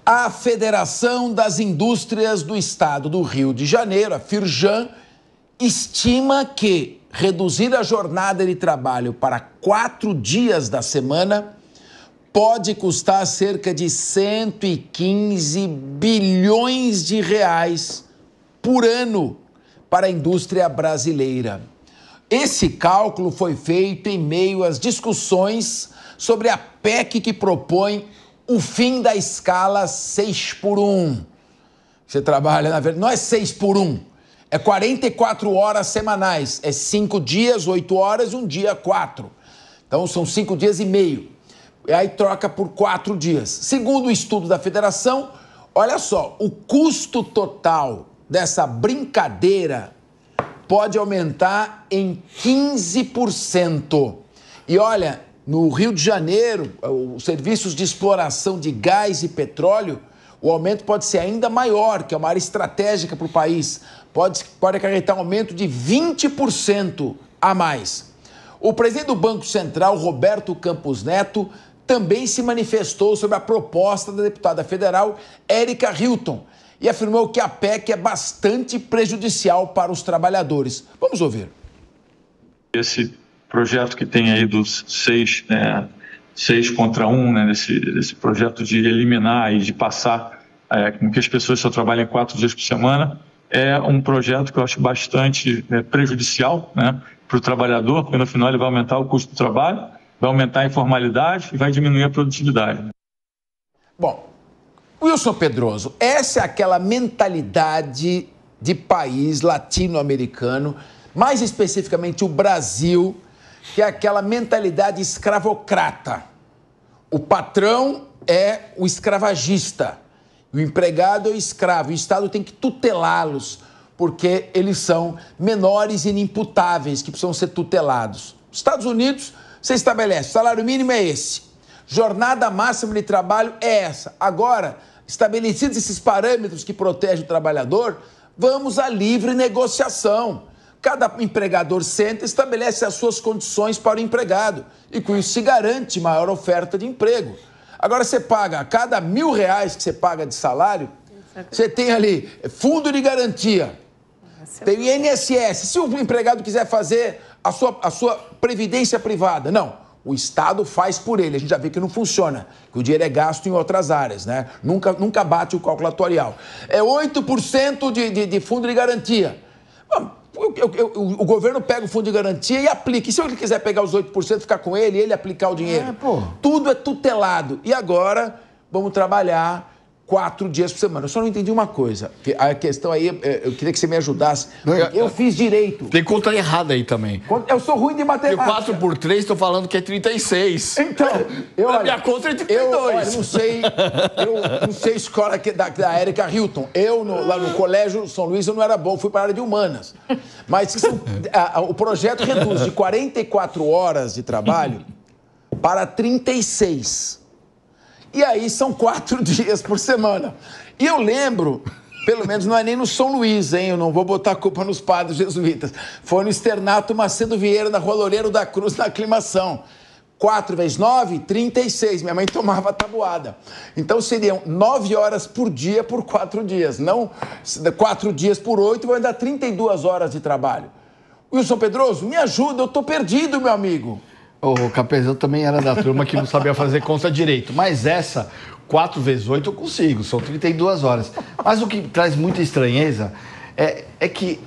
A Federação das Indústrias do Estado do Rio de Janeiro, a Firjan, estima que reduzir a jornada de trabalho para 4 dias da semana pode custar cerca de 115 bilhões de reais por ano para a indústria brasileira. Esse cálculo foi feito em meio às discussões sobre a PEC que propõe o fim da escala 6x1. Você trabalha, na verdade, não é 6x1, é 44 horas semanais, é 5 dias, 8 horas e um dia 4. Então são 5 dias e meio. E aí troca por 4 dias. Segundo o estudo da federação, olha só, o custo total dessa brincadeira pode aumentar em 15%. E olha, no Rio de Janeiro, os serviços de exploração de gás e petróleo, o aumento pode ser ainda maior, que é uma área estratégica para o país. Pode acarretar um aumento de 20% a mais. O presidente do Banco Central, Roberto Campos Neto, também se manifestou sobre a proposta da deputada federal Érica Hilton e afirmou que a PEC é bastante prejudicial para os trabalhadores. Vamos ouvir. Esse projeto que tem aí dos 6 contra 1, né, desse projeto de eliminar e de passar com que as pessoas só trabalhem 4 dias por semana, é um projeto que eu acho bastante prejudicial, né, para o trabalhador, porque no final ele vai aumentar o custo do trabalho, vai aumentar a informalidade e vai diminuir a produtividade. Bom, Wilson Pedroso, essa é aquela mentalidade de país latino-americano, mais especificamente o Brasil, que é aquela mentalidade escravocrata. O patrão é o escravagista, o empregado é o escravo, o Estado tem que tutelá-los, porque eles são menores inimputáveis, que precisam ser tutelados. Nos Estados Unidos, você estabelece, o salário mínimo é esse, jornada máxima de trabalho é essa. Agora, estabelecidos esses parâmetros que protegem o trabalhador, vamos à livre negociação. Cada empregador senta e estabelece as suas condições para o empregado e com isso se garante maior oferta de emprego. Agora você paga, a cada R$1.000 que você paga de salário, você tem ali fundo de garantia, tem o INSS. Se o empregado quiser fazer a sua previdência privada, não. O Estado faz por ele. A gente já vê que não funciona, que o dinheiro é gasto em outras áreas, né? Nunca bate o calculatorial. É 8% de fundo de garantia. O governo pega o fundo de garantia e aplica. E se ele quiser pegar os 8%, ficar com ele e ele aplicar o dinheiro? Tudo é tutelado. E agora vamos trabalhar 4 dias por semana. Eu só não entendi uma coisa. A questão aí, eu queria que você me ajudasse. Eu fiz direito. Tem conta errada aí também. Eu sou ruim de matemática. 4 por 3, estou falando que é 36. Então, minha conta é 32. Eu não sei a escola da Érica Hilton. Lá no Colégio São Luís, eu não era bom, fui para a área de humanas. Mas o projeto reduz de 44 horas de trabalho para 36. E aí são 4 dias por semana. E eu lembro, pelo menos não é nem no São Luís, hein? Eu não vou botar a culpa nos padres jesuítas. Foi no Externato Macedo Vieira, na Rua Loureiro da Cruz, na Aclimação. 4 vezes 9, 36. Minha mãe tomava tabuada. Então seriam 9 horas por dia por 4 dias. Não 4 dias por 8, vai dar 32 horas de trabalho. Wilson Pedroso, me ajuda, eu tô perdido, meu amigo. O Capezão também era da turma que não sabia fazer conta direito. Mas essa, 4 vezes 8 eu consigo, são 32 horas. Mas o que traz muita estranheza é que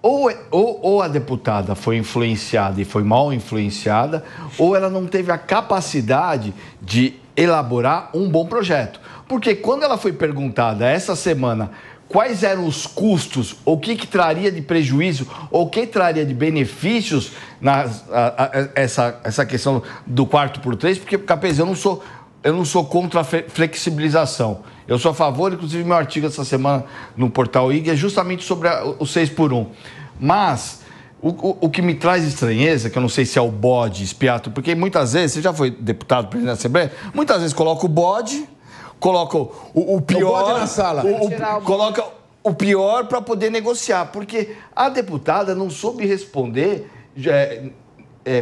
ou a deputada foi influenciada e foi mal influenciada, ou ela não teve a capacidade de elaborar um bom projeto. Porque quando ela foi perguntada essa semana quais eram os custos, o que traria de prejuízo, ou o que traria de benefícios essa questão do 4 por 3, porque, Capez, eu não sou contra a flexibilização. Eu sou a favor, inclusive meu artigo essa semana no portal IG é justamente sobre o 6 por 1. Mas o que me traz estranheza, que eu não sei se é o bode expiatório, porque muitas vezes, você já foi deputado, presidente da Assembleia, muitas vezes coloca o bode, coloca o pior, o bode na sala. Coloca o pior para poder negociar, porque a deputada não soube responder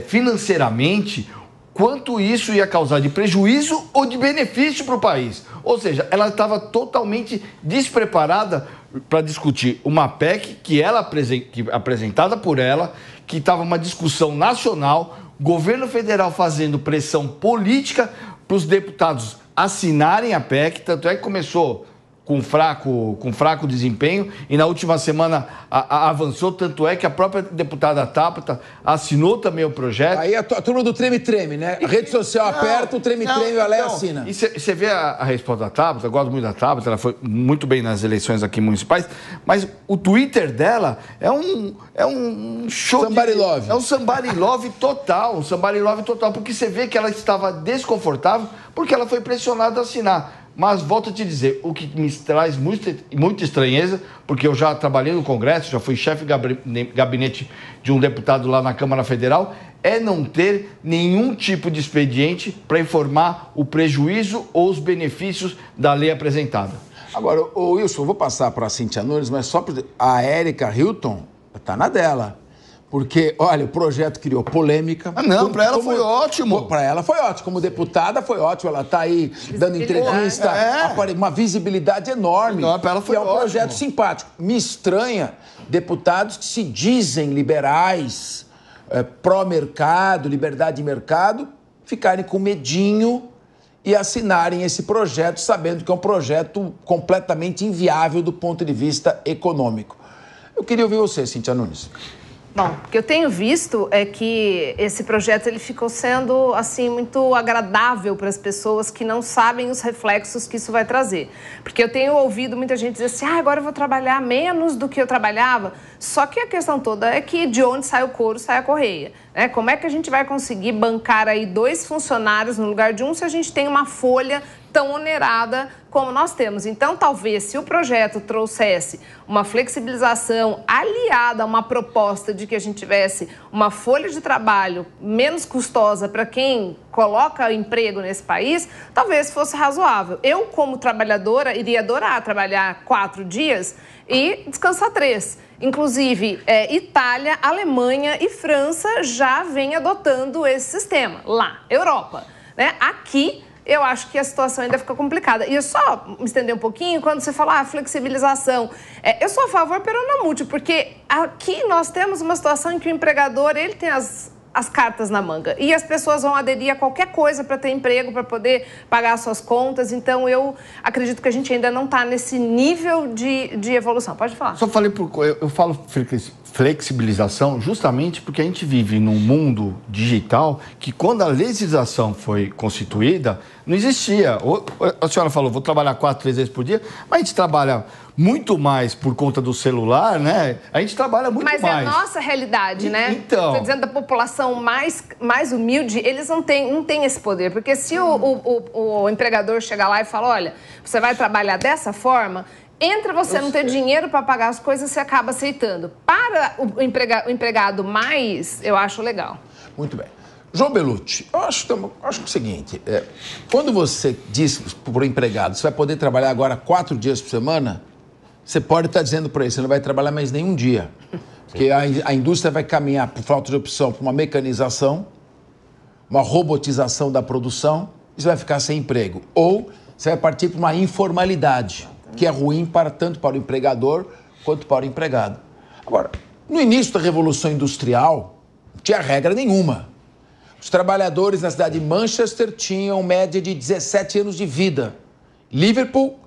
financeiramente quanto isso ia causar de prejuízo ou de benefício para o país. Ou seja, ela estava totalmente despreparada para discutir uma PEC que apresentada por ela, que estava uma discussão nacional, governo federal fazendo pressão política para os deputados assinarem a PEC, tanto é que começou com fraco desempenho e na última semana avançou, tanto é que a própria deputada Tabata assinou também o projeto. Aí a turma do treme-treme, né? A rede social aperta, o treme-treme, a Léa assina. E você vê a resposta da Tabata, eu gosto muito da Tabata, ela foi muito bem nas eleições aqui municipais, mas o Twitter dela é um show somebody love. É um somebody love total, porque você vê que ela estava desconfortável porque ela foi pressionada a assinar. Mas volto a te dizer, o que me traz muita estranheza, porque eu já trabalhei no Congresso, já fui chefe de gabinete de um deputado lá na Câmara Federal, é não ter nenhum tipo de expediente para informar o prejuízo ou os benefícios da lei apresentada. Agora, Wilson, eu vou passar para a Cíntia Nunes, mas só para a Érica Hilton está na dela. Porque, olha, o projeto criou polêmica. Para ela foi ótimo. Para ela foi ótimo. Como deputada foi ótimo. Ela está aí dando entrevista, uma visibilidade enorme. Para ela foi ótimo. É um projeto simpático. Me estranha deputados que se dizem liberais, pró-mercado, liberdade de mercado, ficarem com medinho e assinarem esse projeto, sabendo que é um projeto completamente inviável do ponto de vista econômico. Eu queria ouvir você, Cíntia Nunes. Bom, o que eu tenho visto é que esse projeto ele ficou sendo assim muito agradável para as pessoas que não sabem os reflexos que isso vai trazer. Porque eu tenho ouvido muita gente dizer assim, agora eu vou trabalhar menos do que eu trabalhava. Só que a questão toda é que de onde sai o couro, sai a correia. Né? Como é que a gente vai conseguir bancar aí 2 funcionários no lugar de um se a gente tem uma folha tão onerada como nós temos? Então, talvez, se o projeto trouxesse uma flexibilização aliada a uma proposta de que a gente tivesse uma folha de trabalho menos custosa para quem coloca emprego nesse país, talvez fosse razoável. Eu, como trabalhadora, iria adorar trabalhar 4 dias e descansar 3. Inclusive, Itália, Alemanha e França já vêm adotando esse sistema. Lá, Europa. Né? Aqui, eu acho que a situação ainda fica complicada. E eu só me estender um pouquinho, quando você fala flexibilização, eu sou a favor peronomútil, mútil, porque aqui nós temos uma situação em que o empregador ele tem as cartas na manga. E as pessoas vão aderir a qualquer coisa para ter emprego, para poder pagar suas contas. Então, eu acredito que a gente ainda não está nesse nível de evolução. Pode falar. Só falei, eu falo flexibilização justamente porque a gente vive num mundo digital que quando a legislação foi constituída, não existia. A senhora falou, vou trabalhar 4, 3 vezes por dia, mas a gente trabalha muito mais por conta do celular, né? A gente trabalha muito mais. Mas é a nossa realidade, né? Então... Estou dizendo da população mais humilde, eles não têm esse poder. Porque se o empregador chegar lá e falar, olha, você vai trabalhar dessa forma, entre você não ter dinheiro para pagar as coisas, você acaba aceitando. Para o empregado mais, eu acho legal. Muito bem. João Belucci, eu acho que é o seguinte, quando você diz para o empregado, você vai poder trabalhar agora 4 dias por semana, você pode estar dizendo para ele, você não vai trabalhar mais nenhum dia. Porque a indústria vai caminhar, por falta de opção, para uma mecanização, uma robotização da produção, e você vai ficar sem emprego. Ou você vai partir para uma informalidade, que é ruim tanto para o empregador quanto para o empregado. Agora, no início da Revolução Industrial, não tinha regra nenhuma. Os trabalhadores na cidade de Manchester tinham média de 17 anos de vida. Liverpool,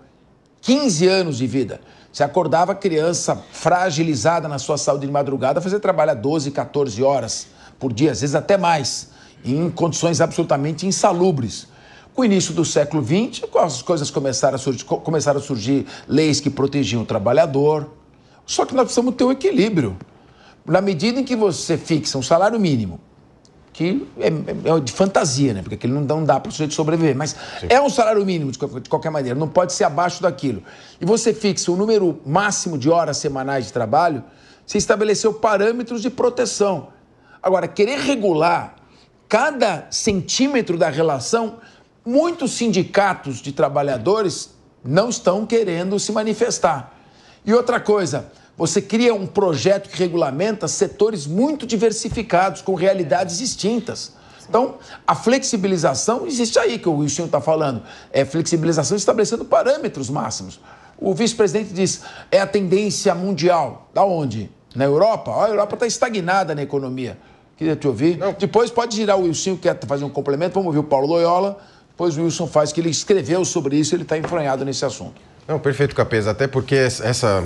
15 anos de vida. Você acordava a criança fragilizada na sua saúde de madrugada, fazia trabalhar 12, 14 horas por dia, às vezes até mais, em condições absolutamente insalubres. Com o início do século XX, as coisas começaram a surgir leis que protegiam o trabalhador. Só que nós precisamos ter um equilíbrio. Na medida em que você fixa um salário mínimo, que é de fantasia, né? Porque aquele não dá para o sujeito sobreviver. Mas sim, é um salário mínimo, de qualquer maneira, não pode ser abaixo daquilo. E você fixa o número máximo de horas semanais de trabalho, você estabeleceu parâmetros de proteção. Agora, querer regular cada centímetro da relação, muitos sindicatos de trabalhadores não estão querendo se manifestar. E outra coisa, você cria um projeto que regulamenta setores muito diversificados, com realidades distintas. Então, a flexibilização existe aí, que o Wilson está falando. É flexibilização estabelecendo parâmetros máximos. O vice-presidente diz, é a tendência mundial. Da onde? Na Europa? A Europa está estagnada na economia. Queria te ouvir. Não. Depois pode girar o Wilson, quer fazer um complemento. Vamos ouvir o Paulo Loyola. Depois o Wilson faz, que ele escreveu sobre isso, ele está enfranhado nesse assunto. Não, perfeito, Capeza. Até porque essa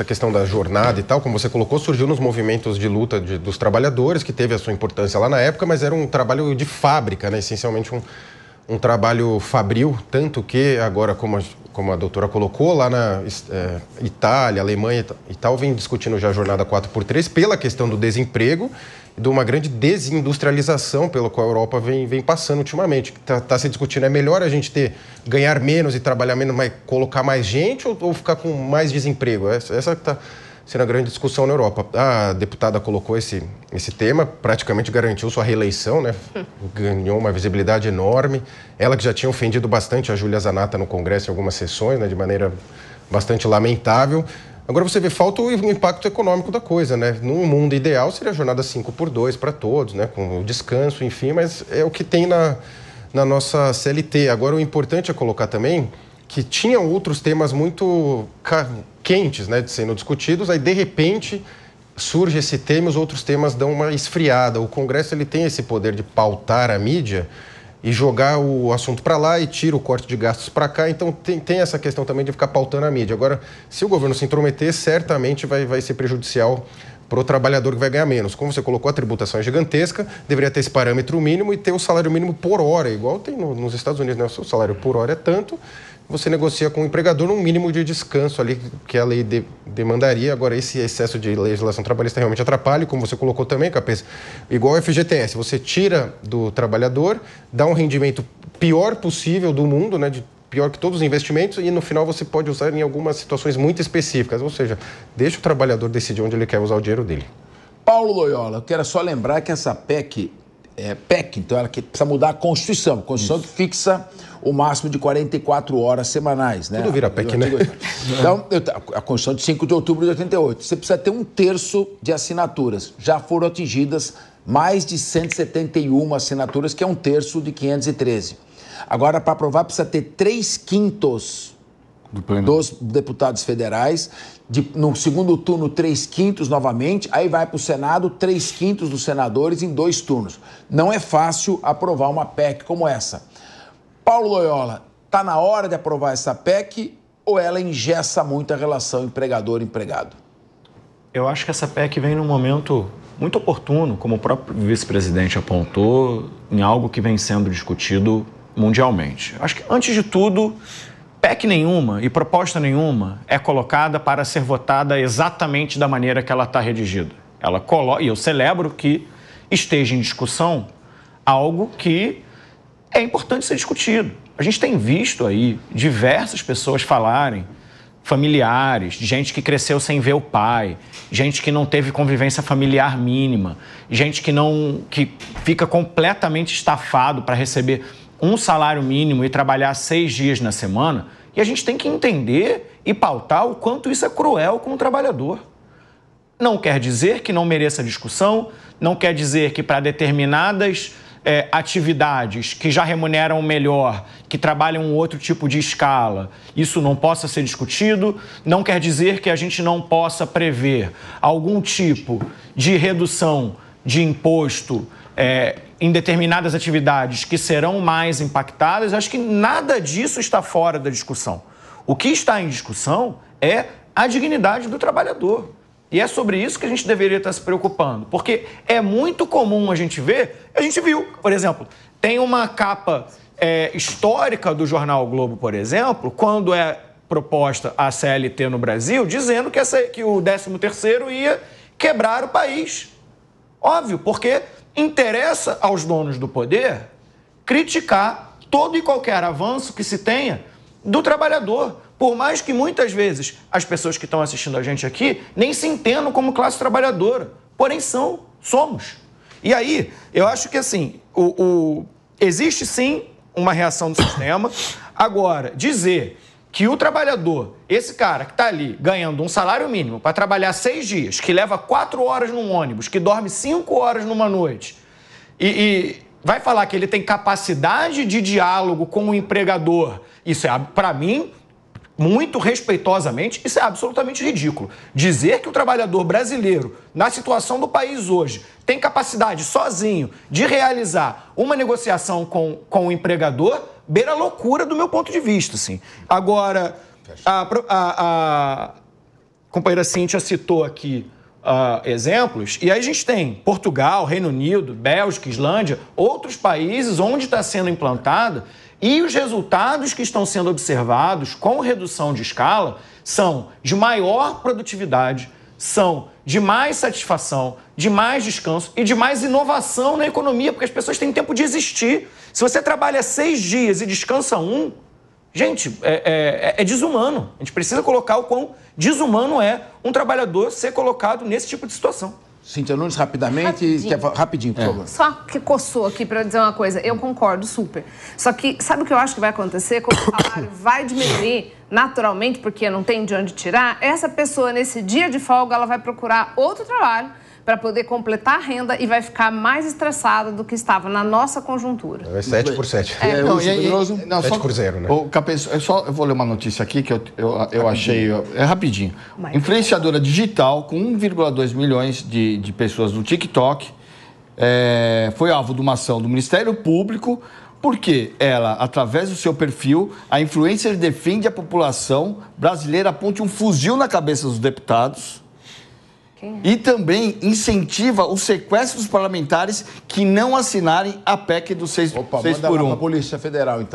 questão da jornada e tal, como você colocou, surgiu nos movimentos de luta dos trabalhadores, que teve a sua importância lá na época, mas era um trabalho de fábrica, né? Essencialmente um trabalho fabril, tanto que agora, como a doutora colocou, lá na Itália, Alemanha e tal, vem discutindo já a jornada 4x3 pela questão do desemprego e de uma grande desindustrialização pela qual a Europa vem passando ultimamente. Está se discutindo, é melhor a gente ganhar menos e trabalhar menos, mas colocar mais gente ou ficar com mais desemprego? Essa que está sendo a grande discussão na Europa. A deputada colocou esse tema, praticamente garantiu sua reeleição, né? Ganhou uma visibilidade enorme. Ela que já tinha ofendido bastante a Júlia Zanatta no Congresso em algumas sessões, né? De maneira bastante lamentável. Agora você vê, falta o impacto econômico da coisa, né? No mundo ideal seria a jornada 5x2 para todos, né? Com o descanso, enfim, mas é o que tem na nossa CLT. Agora o importante é colocar também que tinham outros temas muito quentes, né, sendo discutidos, aí de repente surge esse tema e os outros temas dão uma esfriada. O Congresso ele tem esse poder de pautar a mídia e jogar o assunto para lá e tira o corte de gastos para cá, então tem essa questão também de ficar pautando a mídia. Agora, se o governo se intrometer, certamente vai ser prejudicial para o trabalhador que vai ganhar menos. Como você colocou, a tributação é gigantesca, deveria ter esse parâmetro mínimo e ter o salário mínimo por hora, igual tem nos Estados Unidos, né? O seu salário por hora é tanto, você negocia com o empregador um mínimo de descanso ali que a lei demandaria. Agora, esse excesso de legislação trabalhista realmente atrapalha, como você colocou também, Capês, igual o FGTS, você tira do trabalhador, dá um rendimento pior possível do mundo, né, pior que todos os investimentos, e no final você pode usar em algumas situações muito específicas, ou seja, deixa o trabalhador decidir onde ele quer usar o dinheiro dele. Paulo Loyola, eu quero só lembrar que essa PEC, então ela precisa mudar a Constituição que fixa o máximo de 44 horas semanais, né? Tudo vira PEC, né? Então, a Constituição de 5 de outubro de 88, você precisa ter 1/3 de assinaturas. Já foram atingidas mais de 171 assinaturas, que é 1/3 de 513. Agora, para aprovar, precisa ter 3/5 dos deputados federais, no segundo turno 3/5 novamente, aí vai para o Senado 3/5 dos senadores em 2 turnos. Não é fácil aprovar uma PEC como essa. Paulo Loyola, está na hora de aprovar essa PEC ou ela engessa muito a relação empregador-empregado? Eu acho que essa PEC vem num momento muito oportuno, como o próprio vice-presidente apontou, em algo que vem sendo discutido mundialmente. Acho que, antes de tudo, PEC nenhuma e proposta nenhuma é colocada para ser votada exatamente da maneira que ela está redigida. E eu celebro que esteja em discussão algo que é importante ser discutido. A gente tem visto aí diversas pessoas falarem, familiares, gente que cresceu sem ver o pai, gente que não teve convivência familiar mínima, gente que fica completamente estafado para receber um salário mínimo e trabalhar 6 dias na semana, e a gente tem que entender e pautar o quanto isso é cruel com o trabalhador. Não quer dizer que não mereça discussão, não quer dizer que para determinadas atividades que já remuneram melhor, que trabalham um outro tipo de escala, isso não possa ser discutido, não quer dizer que a gente não possa prever algum tipo de redução de imposto em determinadas atividades que serão mais impactadas. Acho que nada disso está fora da discussão. O que está em discussão é a dignidade do trabalhador. E é sobre isso que a gente deveria estar se preocupando, porque é muito comum a gente viu, por exemplo, tem uma capa histórica do jornal o Globo, por exemplo, quando é proposta a CLT no Brasil, dizendo que o 13º ia quebrar o país. Óbvio, porque interessa aos donos do poder criticar todo e qualquer avanço que se tenha do trabalhador. Por mais que muitas vezes as pessoas que estão assistindo a gente aqui nem se entendam como classe trabalhadora, porém somos. E aí, eu acho que assim, existe sim uma reação do sistema. Agora, dizer que o trabalhador, esse cara que está ali ganhando um salário mínimo para trabalhar 6 dias, que leva 4 horas num ônibus, que dorme 5 horas numa noite, e vai falar que ele tem capacidade de diálogo com o empregador. Isso é, para mim, muito respeitosamente, isso é absolutamente ridículo. Dizer que o trabalhador brasileiro, na situação do país hoje, tem capacidade sozinho de realizar uma negociação com o empregador, beira a loucura do meu ponto de vista, assim. Agora, a companheira Cíntia citou aqui exemplos, e aí a gente tem Portugal, Reino Unido, Bélgica, Islândia, outros países onde está sendo implantado, e os resultados que estão sendo observados com redução de escala são de maior produtividade, são de mais satisfação, de mais descanso e de mais inovação na economia, porque as pessoas têm tempo de existir. Se você trabalha 6 dias e descansa 1, gente, é desumano. A gente precisa colocar o quão desumano é um trabalhador ser colocado nesse tipo de situação. Cíntia Nunes, rapidinho, por favor. Só que coçou aqui para dizer uma coisa, eu concordo super. Só que sabe o que eu acho que vai acontecer? Como o salário vai diminuir naturalmente, porque não tem de onde tirar, essa pessoa nesse dia de folga, ela vai procurar outro trabalho para poder completar a renda e vai ficar mais estressada do que estava na nossa conjuntura. É 7 por 7. Não, 7 por 0, né? Eu vou ler uma notícia aqui que eu achei... É rapidinho. Influenciadora digital com 1,2 milhões de pessoas no TikTok foi alvo de uma ação do Ministério Público porque ela, através do seu perfil, a influencer defende a população brasileira aponte um fuzil na cabeça dos deputados. E também incentiva o sequestro dos parlamentares que não assinarem a PEC do 6 por 1. Opa, manda lá pra Polícia Federal, então.